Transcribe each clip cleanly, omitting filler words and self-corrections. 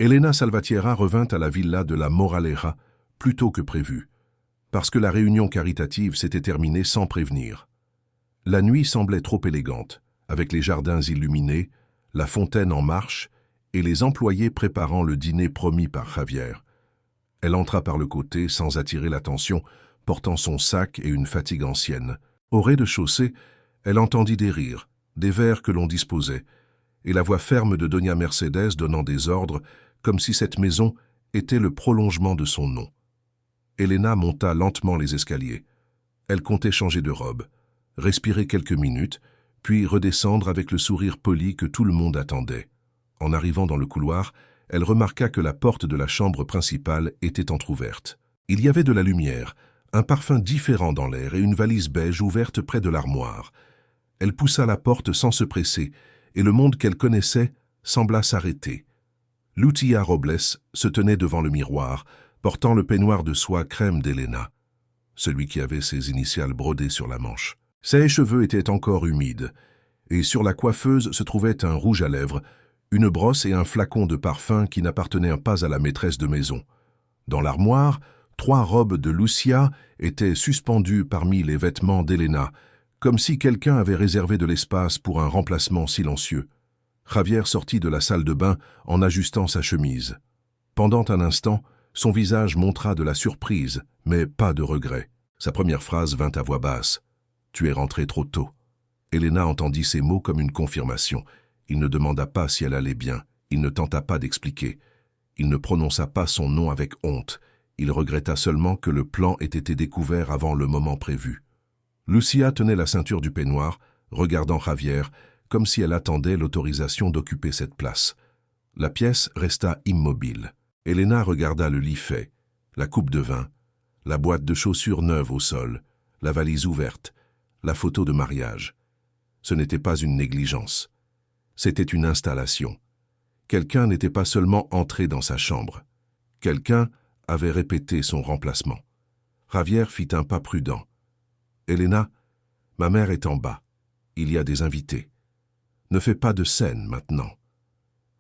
Elena Salvatierra revint à la villa de la Moraleja plus tôt que prévu, parce que la réunion caritative s'était terminée sans prévenir. La nuit semblait trop élégante, avec les jardins illuminés, la fontaine en marche et les employés préparant le dîner promis par Javier. Elle entra par le côté sans attirer l'attention, portant son sac et une fatigue ancienne. Au rez-de-chaussée, elle entendit des rires, des verres que l'on disposait, et la voix ferme de Doña Mercedes donnant des ordres, comme si cette maison était le prolongement de son nom. Elena monta lentement les escaliers. Elle comptait changer de robe, respirer quelques minutes, puis redescendre avec le sourire poli que tout le monde attendait. En arrivant dans le couloir, elle remarqua que la porte de la chambre principale était entr'ouverte. Il y avait de la lumière, un parfum différent dans l'air et une valise beige ouverte près de l'armoire. Elle poussa la porte sans se presser, et le monde qu'elle connaissait sembla s'arrêter. Lucia Robles se tenait devant le miroir, portant le peignoir de soie crème d'Elena, celui qui avait ses initiales brodées sur la manche. Ses cheveux étaient encore humides, et sur la coiffeuse se trouvait un rouge à lèvres, une brosse et un flacon de parfum qui n'appartenaient pas à la maîtresse de maison. Dans l'armoire, 3 robes de Lucia étaient suspendues parmi les vêtements d'Elena, comme si quelqu'un avait réservé de l'espace pour un remplacement silencieux. Javier sortit de la salle de bain en ajustant sa chemise. Pendant un instant, son visage montra de la surprise, mais pas de regret. Sa première phrase vint à voix basse. « Tu es rentré trop tôt. » Elena entendit ces mots comme une confirmation. Il ne demanda pas si elle allait bien. Il ne tenta pas d'expliquer. Il ne prononça pas son nom avec honte. Il regretta seulement que le plan ait été découvert avant le moment prévu. Lucia tenait la ceinture du peignoir, regardant Javier, comme si elle attendait l'autorisation d'occuper cette place. La pièce resta immobile. Elena regarda le lit fait, la coupe de vin, la boîte de chaussures neuve au sol, la valise ouverte, la photo de mariage. Ce n'était pas une négligence. C'était une installation. Quelqu'un n'était pas seulement entré dans sa chambre. Quelqu'un avait répété son remplacement. Javier fit un pas prudent. « Elena, ma mère est en bas. Il y a des invités. Ne fais pas de scène maintenant. »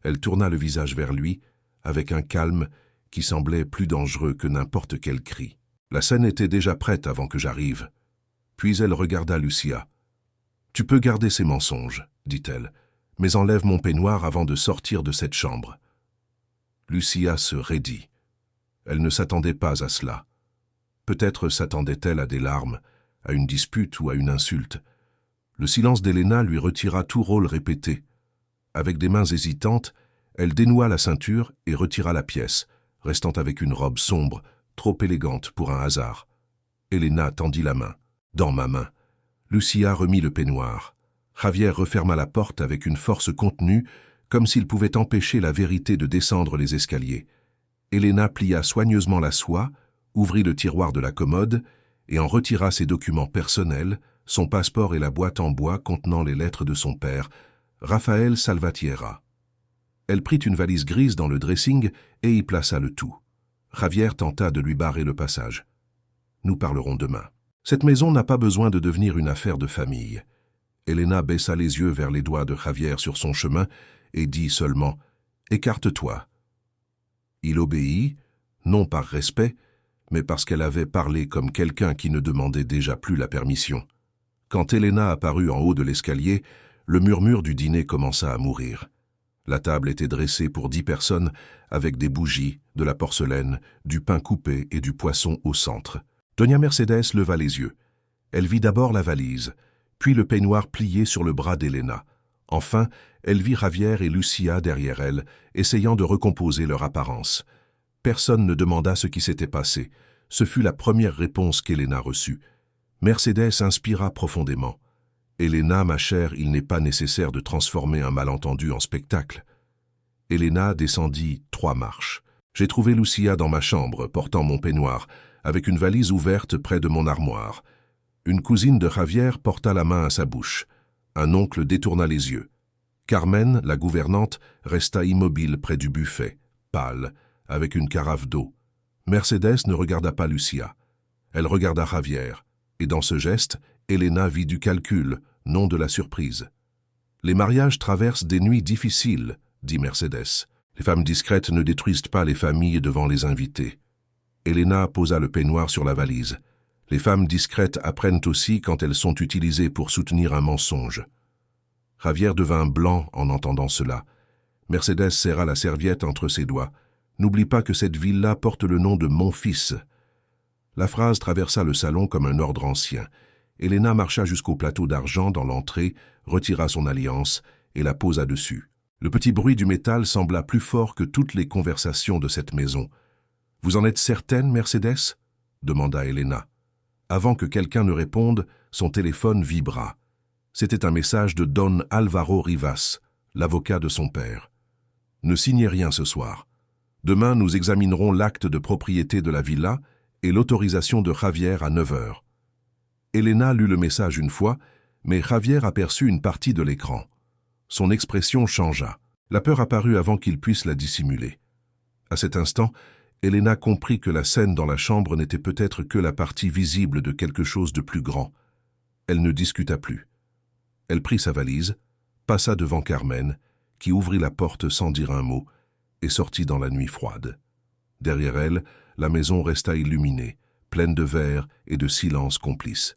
Elle tourna le visage vers lui, avec un calme qui semblait plus dangereux que n'importe quel cri. « La scène était déjà prête avant que j'arrive. » Puis elle regarda Lucia. « Tu peux garder ces mensonges, dit-elle, mais enlève mon peignoir avant de sortir de cette chambre. » Lucia se raidit. Elle ne s'attendait pas à cela. Peut-être s'attendait-elle à des larmes, à une dispute ou à une insulte. Le silence d'Elena lui retira tout rôle répété. Avec des mains hésitantes, elle dénoua la ceinture et retira la pièce, restant avec une robe sombre, trop élégante pour un hasard. Elena tendit la main. Dans ma main. Lucia remit le peignoir. Javier referma la porte avec une force contenue, comme s'il pouvait empêcher la vérité de descendre les escaliers. Elena plia soigneusement la soie, ouvrit le tiroir de la commode et en retira ses documents personnels, son passeport et la boîte en bois contenant les lettres de son père, Rafael Salvatierra. Elle prit une valise grise dans le dressing et y plaça le tout. Javier tenta de lui barrer le passage. « Nous parlerons demain. » Cette maison n'a pas besoin de devenir une affaire de famille. Elena baissa les yeux vers les doigts de Javier sur son chemin et dit seulement « Écarte-toi ». Il obéit, non par respect, mais parce qu'elle avait parlé comme quelqu'un qui ne demandait déjà plus la permission. Quand Elena apparut en haut de l'escalier, le murmure du dîner commença à mourir. La table était dressée pour 10 personnes avec des bougies, de la porcelaine, du pain coupé et du poisson au centre. Doña Mercedes leva les yeux. Elle vit d'abord la valise, puis le peignoir plié sur le bras d'Elena. Enfin, elle vit Javier et Lucia derrière elle, essayant de recomposer leur apparence. Personne ne demanda ce qui s'était passé. Ce fut la première réponse qu'Elena reçut. Mercedes inspira profondément. « Elena, ma chère, il n'est pas nécessaire de transformer un malentendu en spectacle. » Elena descendit 3 marches. « J'ai trouvé Lucia dans ma chambre, portant mon peignoir, avec une valise ouverte près de mon armoire. Une cousine de Javier porta la main à sa bouche. Un oncle détourna les yeux. Carmen, la gouvernante, resta immobile près du buffet, pâle, avec une carafe d'eau. Mercedes ne regarda pas Lucia. Elle regarda Javier, et dans ce geste, Elena vit du calcul, non de la surprise. « Les mariages traversent des nuits difficiles, dit Mercedes. Les femmes discrètes ne détruisent pas les familles devant les invités. Elena posa le peignoir sur la valise. Les femmes discrètes apprennent aussi quand elles sont utilisées pour soutenir un mensonge. Javier devint blanc en entendant cela. Mercedes serra la serviette entre ses doigts. « N'oublie pas que cette villa porte le nom de mon fils. » La phrase traversa le salon comme un ordre ancien. Elena marcha jusqu'au plateau d'argent dans l'entrée, retira son alliance et la posa dessus. Le petit bruit du métal sembla plus fort que toutes les conversations de cette maison. « Vous en êtes certaine, Mercedes ?» demanda Elena. Avant que quelqu'un ne réponde, son téléphone vibra. C'était un message de Don Alvaro Rivas, l'avocat de son père. « Ne signez rien ce soir. Demain, nous examinerons l'acte de propriété de la villa et l'autorisation de Javier à 9 heures. » Elena lut le message une fois, mais Javier aperçut une partie de l'écran. Son expression changea. La peur apparut avant qu'il puisse la dissimuler. À cet instant, Elena comprit que la scène dans la chambre n'était peut-être que la partie visible de quelque chose de plus grand. Elle ne discuta plus. Elle prit sa valise, passa devant Carmen, qui ouvrit la porte sans dire un mot, et sortit dans la nuit froide. Derrière elle, la maison resta illuminée, pleine de verre et de silence complice.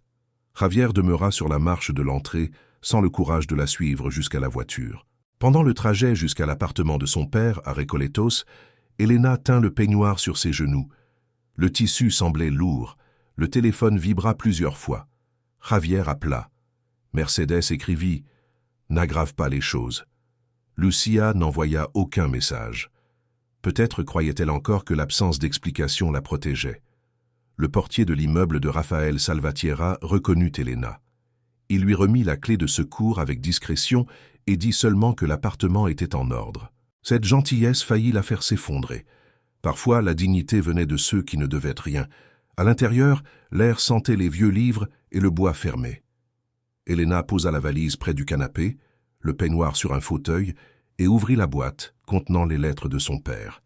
Javier demeura sur la marche de l'entrée, sans le courage de la suivre jusqu'à la voiture. Pendant le trajet jusqu'à l'appartement de son père, à Recoletos, Elena tint le peignoir sur ses genoux. Le tissu semblait lourd. Le téléphone vibra plusieurs fois. Javier appela. Mercedes écrivit « N'aggrave pas les choses ». Lucia n'envoya aucun message. Peut-être croyait-elle encore que l'absence d'explication la protégeait. Le portier de l'immeuble de Rafael Salvatierra reconnut Elena. Il lui remit la clé de secours avec discrétion et dit seulement que l'appartement était en ordre. Cette gentillesse faillit la faire s'effondrer. Parfois, la dignité venait de ceux qui ne devaient rien. À l'intérieur, l'air sentait les vieux livres et le bois fermé. Elena posa la valise près du canapé, le peignoir sur un fauteuil, et ouvrit la boîte contenant les lettres de son père.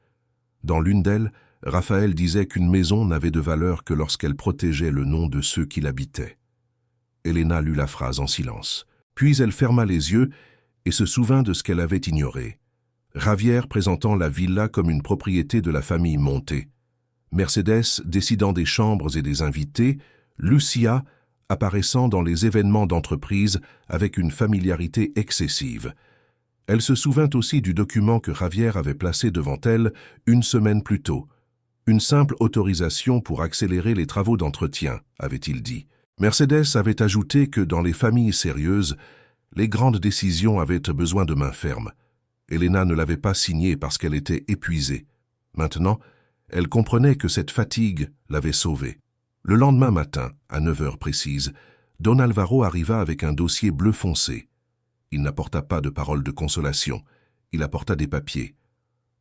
Dans l'une d'elles, Raphaël disait qu'une maison n'avait de valeur que lorsqu'elle protégeait le nom de ceux qui l'habitaient. Elena lut la phrase en silence. Puis elle ferma les yeux et se souvint de ce qu'elle avait ignoré. Javier présentant la villa comme une propriété de la famille Monte. Mercedes décidant des chambres et des invités, Lucia apparaissant dans les événements d'entreprise avec une familiarité excessive. Elle se souvint aussi du document que Javier avait placé devant elle une semaine plus tôt. Une simple autorisation pour accélérer les travaux d'entretien, avait-il dit. Mercedes avait ajouté que dans les familles sérieuses, les grandes décisions avaient besoin de main ferme. Elena ne l'avait pas signé parce qu'elle était épuisée. Maintenant, elle comprenait que cette fatigue l'avait sauvée. Le lendemain matin, à 9 heures précises, Don Alvaro arriva avec un dossier bleu foncé. Il n'apporta pas de paroles de consolation, il apporta des papiers.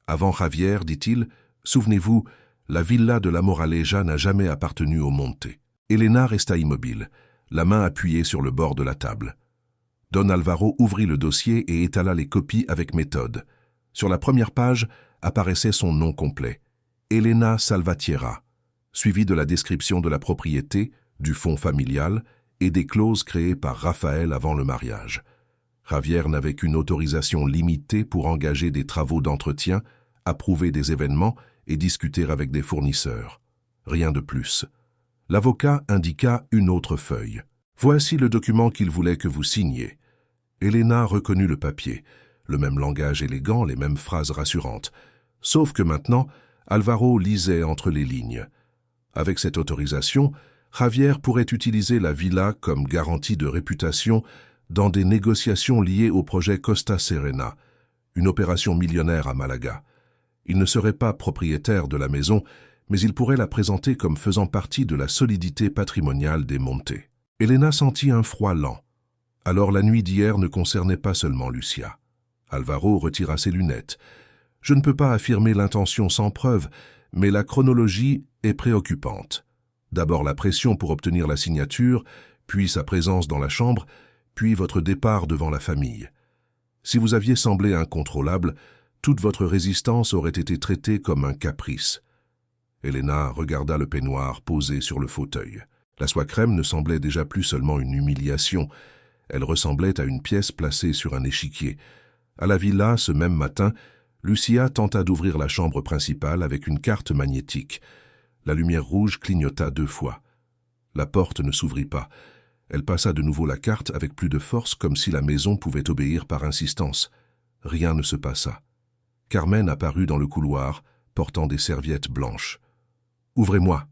Avant Javier, dit-il, souvenez-vous, la villa de la Moraleja n'a jamais appartenu au Monte. Elena resta immobile, la main appuyée sur le bord de la table. Don Alvaro ouvrit le dossier et étala les copies avec méthode. Sur la première page apparaissait son nom complet, Elena Salvatierra, suivi de la description de la propriété, du fonds familial et des clauses créées par Raphaël avant le mariage. Javier n'avait qu'une autorisation limitée pour engager des travaux d'entretien, approuver des événements et discuter avec des fournisseurs. Rien de plus. L'avocat indiqua une autre feuille. Voici le document qu'il voulait que vous signiez. Elena reconnut le papier, le même langage élégant, les mêmes phrases rassurantes. Sauf que maintenant, Alvaro lisait entre les lignes. Avec cette autorisation, Javier pourrait utiliser la villa comme garantie de réputation dans des négociations liées au projet Costa Serena, une opération millionnaire à Malaga. Il ne serait pas propriétaire de la maison, mais il pourrait la présenter comme faisant partie de la solidité patrimoniale des Monte. Elena sentit un froid lent. Alors la nuit d'hier ne concernait pas seulement Lucia. Alvaro retira ses lunettes. « Je ne peux pas affirmer l'intention sans preuve, mais la chronologie est préoccupante. D'abord la pression pour obtenir la signature, puis sa présence dans la chambre, puis votre départ devant la famille. Si vous aviez semblé incontrôlable, toute votre résistance aurait été traitée comme un caprice. » Elena regarda le peignoir posé sur le fauteuil. La soie crème ne semblait déjà plus seulement une humiliation. Elle ressemblait à une pièce placée sur un échiquier. À la villa, ce même matin, Lucia tenta d'ouvrir la chambre principale avec une carte magnétique. La lumière rouge clignota 2 fois. La porte ne s'ouvrit pas. Elle passa de nouveau la carte avec plus de force, comme si la maison pouvait obéir par insistance. Rien ne se passa. Carmen apparut dans le couloir, portant des serviettes blanches. « Ouvrez-moi »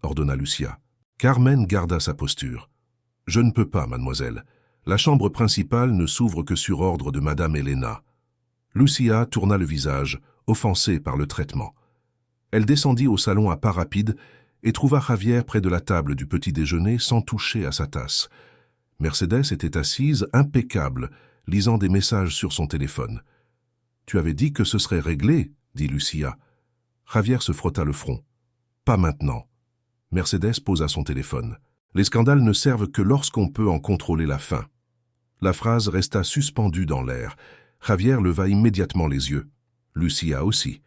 ordonna Lucia. Carmen garda sa posture. « Je ne peux pas, mademoiselle. La chambre principale ne s'ouvre que sur ordre de Madame Elena. » Lucia tourna le visage, offensée par le traitement. Elle descendit au salon à pas rapides et trouva Javier près de la table du petit déjeuner sans toucher à sa tasse. Mercedes était assise, impeccable, lisant des messages sur son téléphone. « Tu avais dit que ce serait réglé, » dit Lucia. Javier se frotta le front. « Pas maintenant. » Mercedes posa son téléphone. « Les scandales ne servent que lorsqu'on peut en contrôler la fin. » La phrase resta suspendue dans l'air. Javier leva immédiatement les yeux. Lucia aussi.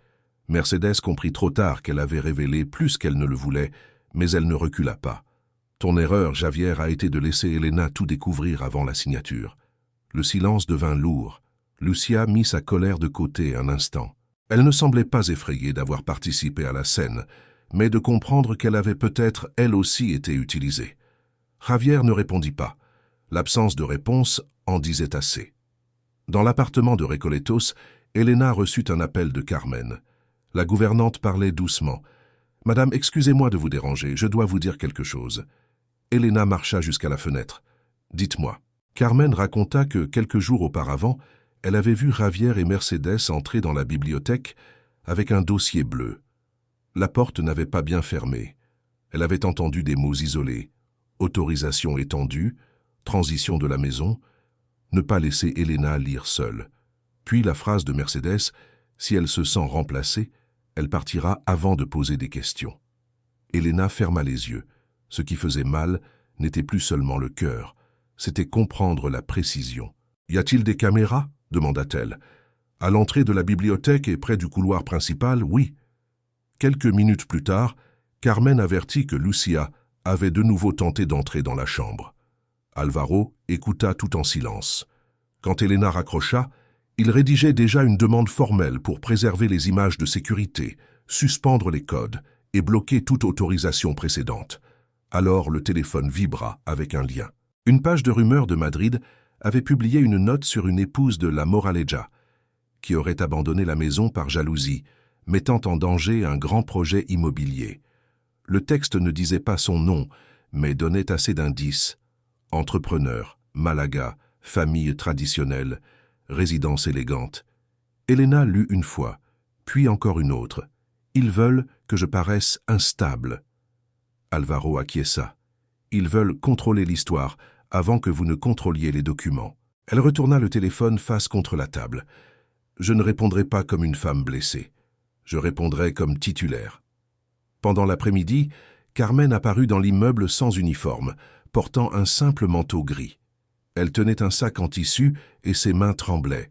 Mercedes comprit trop tard qu'elle avait révélé plus qu'elle ne le voulait, mais elle ne recula pas. « Ton erreur, Javier, a été de laisser Elena tout découvrir avant la signature. » Le silence devint lourd. Lucia mit sa colère de côté un instant. Elle ne semblait pas effrayée d'avoir participé à la scène, mais de comprendre qu'elle avait peut-être elle aussi été utilisée. Javier ne répondit pas. L'absence de réponse en disait assez. Dans l'appartement de Recoletos, Elena reçut un appel de Carmen. La gouvernante parlait doucement. « Madame, excusez-moi de vous déranger, je dois vous dire quelque chose. » Elena marcha jusqu'à la fenêtre. « Dites-moi. » Carmen raconta que, quelques jours auparavant, elle avait vu Javier et Mercedes entrer dans la bibliothèque avec un dossier bleu. La porte n'avait pas bien fermé. Elle avait entendu des mots isolés. Autorisation étendue, transition de la maison, ne pas laisser Elena lire seule. Puis la phrase de Mercedes, si elle se sent remplacée, elle partira avant de poser des questions. Elena ferma les yeux. Ce qui faisait mal n'était plus seulement le cœur, c'était comprendre la précision. « Y a-t-il des caméras ?» demanda-t-elle. « À l'entrée de la bibliothèque et près du couloir principal, oui. » Quelques minutes plus tard, Carmen avertit que Lucia avait de nouveau tenté d'entrer dans la chambre. Alvaro écouta tout en silence. Quand Elena raccrocha, il rédigeait déjà une demande formelle pour préserver les images de sécurité, suspendre les codes et bloquer toute autorisation précédente. Alors le téléphone vibra avec un lien. Une page de rumeurs de Madrid avait publié une note sur une épouse de la Moraleja, qui aurait abandonné la maison par jalousie, mettant en danger un grand projet immobilier. Le texte ne disait pas son nom, mais donnait assez d'indices. Entrepreneur, Malaga, famille traditionnelle, résidence élégante. Elena lut une fois, puis encore une autre. « Ils veulent que je paraisse instable. » Alvaro acquiesça. « Ils veulent contrôler l'histoire avant que vous ne contrôliez les documents. » Elle retourna le téléphone face contre la table. « Je ne répondrai pas comme une femme blessée. Je répondrai comme titulaire. » Pendant l'après-midi, Carmen apparut dans l'immeuble sans uniforme, portant un simple manteau gris. Elle tenait un sac en tissu et ses mains tremblaient.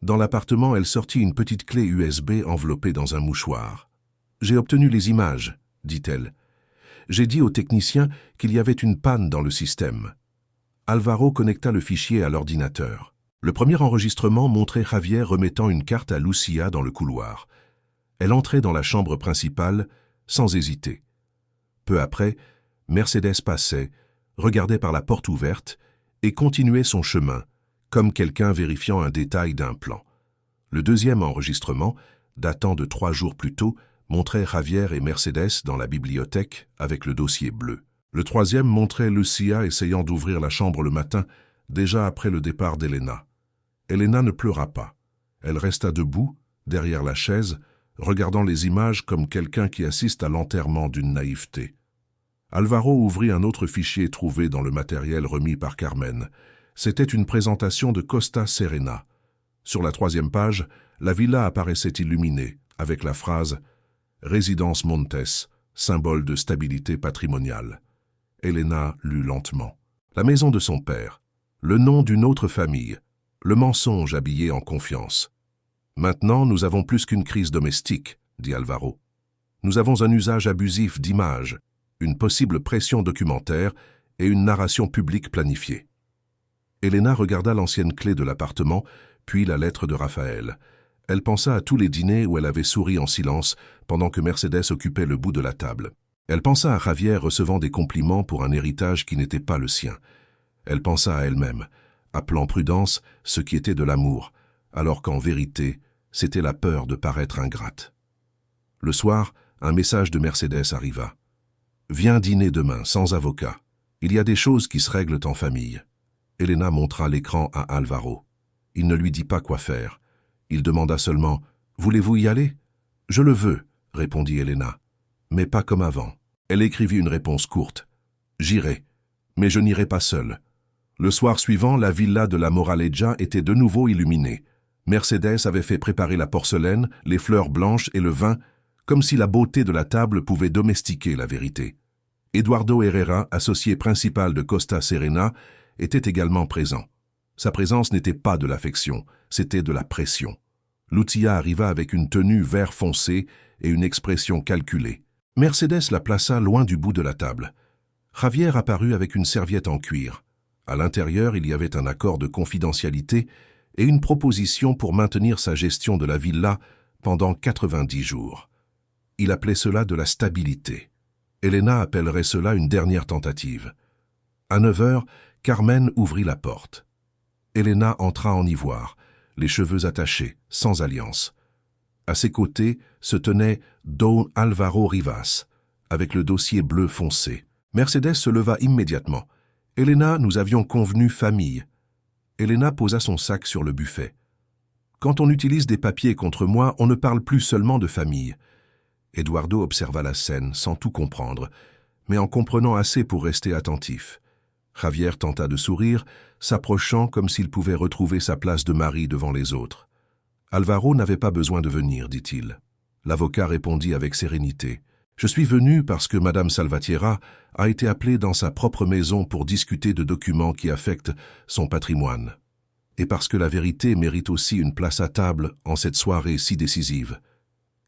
Dans l'appartement, elle sortit une petite clé USB enveloppée dans un mouchoir. « J'ai obtenu les images, » dit-elle. « J'ai dit au technicien qu'il y avait une panne dans le système. » Alvaro connecta le fichier à l'ordinateur. Le premier enregistrement montrait Javier remettant une carte à Lucia dans le couloir. Elle entrait dans la chambre principale sans hésiter. Peu après, Mercedes passait, regardait par la porte ouverte et continuait son chemin, comme quelqu'un vérifiant un détail d'un plan. Le deuxième enregistrement, datant de 3 jours plus tôt, montrait Javier et Mercedes dans la bibliothèque avec le dossier bleu. Le troisième montrait Lucia essayant d'ouvrir la chambre le matin, déjà après le départ d'Elena. Elena ne pleura pas. Elle resta debout, derrière la chaise, regardant les images comme quelqu'un qui assiste à l'enterrement d'une naïveté. Alvaro ouvrit un autre fichier trouvé dans le matériel remis par Carmen. C'était une présentation de Costa Serena. Sur la 3e page, la villa apparaissait illuminée, avec la phrase « Résidence Montes, symbole de stabilité patrimoniale ». Elena lut lentement. La maison de son père, le nom d'une autre famille, le mensonge habillé en confiance. « Maintenant, nous avons plus qu'une crise domestique, » dit Alvaro. « Nous avons un usage abusif d'images, une possible pression documentaire et une narration publique planifiée. » Elena regarda l'ancienne clé de l'appartement, puis la lettre de Raphaël. Elle pensa à tous les dîners où elle avait souri en silence pendant que Mercedes occupait le bout de la table. Elle pensa à Javier recevant des compliments pour un héritage qui n'était pas le sien. Elle pensa à elle-même, appelant prudence ce qui était de l'amour, alors qu'en vérité, c'était la peur de paraître ingrate. Le soir, un message de Mercedes arriva. « Viens dîner demain, sans avocat. Il y a des choses qui se règlent en famille. » Elena montra l'écran à Alvaro. Il ne lui dit pas quoi faire. Il demanda seulement « Voulez-vous y aller ?»« Je le veux », répondit Elena. « Mais pas comme avant. » Elle écrivit une réponse courte. « J'irai, mais je n'irai pas seule. » Le soir suivant, la villa de la Moraleja était de nouveau illuminée. Mercedes avait fait préparer la porcelaine, les fleurs blanches et le vin, comme si la beauté de la table pouvait domestiquer la vérité. Eduardo Herrera, associé principal de Costa Serena, était également présent. Sa présence n'était pas de l'affection, c'était de la pression. Lucia arriva avec une tenue vert foncé et une expression calculée. Mercedes la plaça loin du bout de la table. Javier apparut avec une serviette en cuir. À l'intérieur, il y avait un accord de confidentialité et une proposition pour maintenir sa gestion de la villa pendant 90 jours. Il appelait cela de la stabilité. Elena appellerait cela une dernière tentative. À 9 heures, Carmen ouvrit la porte. Elena entra en ivoire, les cheveux attachés, sans alliance. À ses côtés se tenait Don Alvaro Rivas, avec le dossier bleu foncé. Mercedes se leva immédiatement. « Elena, nous avions convenu famille. » Elena posa son sac sur le buffet. « Quand on utilise des papiers contre moi, on ne parle plus seulement de famille. » Eduardo observa la scène, sans tout comprendre, mais en comprenant assez pour rester attentif. Javier tenta de sourire, s'approchant comme s'il pouvait retrouver sa place de mari devant les autres. « Alvaro n'avait pas besoin de venir, dit-il. » L'avocat répondit avec sérénité. « Je suis venu parce que Madame Salvatierra a été appelée dans sa propre maison pour discuter de documents qui affectent son patrimoine. Et parce que la vérité mérite aussi une place à table en cette soirée si décisive. »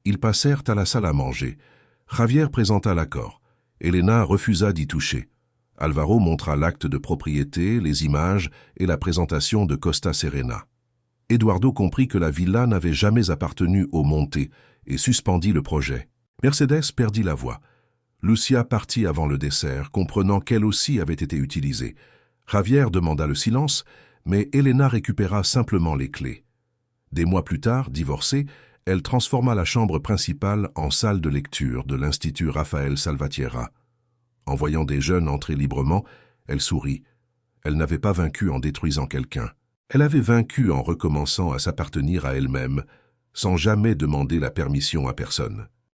Ils passèrent à la salle à manger. Javier présenta l'accord. Elena refusa d'y toucher. Alvaro montra l'acte de propriété, les images et la présentation de Costa Serena. Eduardo comprit que la villa n'avait jamais appartenu au Monte et suspendit le projet. Mercedes perdit la voix. Lucia partit avant le dessert, comprenant qu'elle aussi avait été utilisée. Javier demanda le silence, mais Elena récupéra simplement les clés. Des mois plus tard, divorcée, elle transforma la chambre principale en salle de lecture de l'Institut Rafael Salvatierra. En voyant des jeunes entrer librement, elle sourit. Elle n'avait pas vaincu en détruisant quelqu'un. Elle avait vaincu en recommençant à s'appartenir à elle-même, sans jamais demander la permission à personne.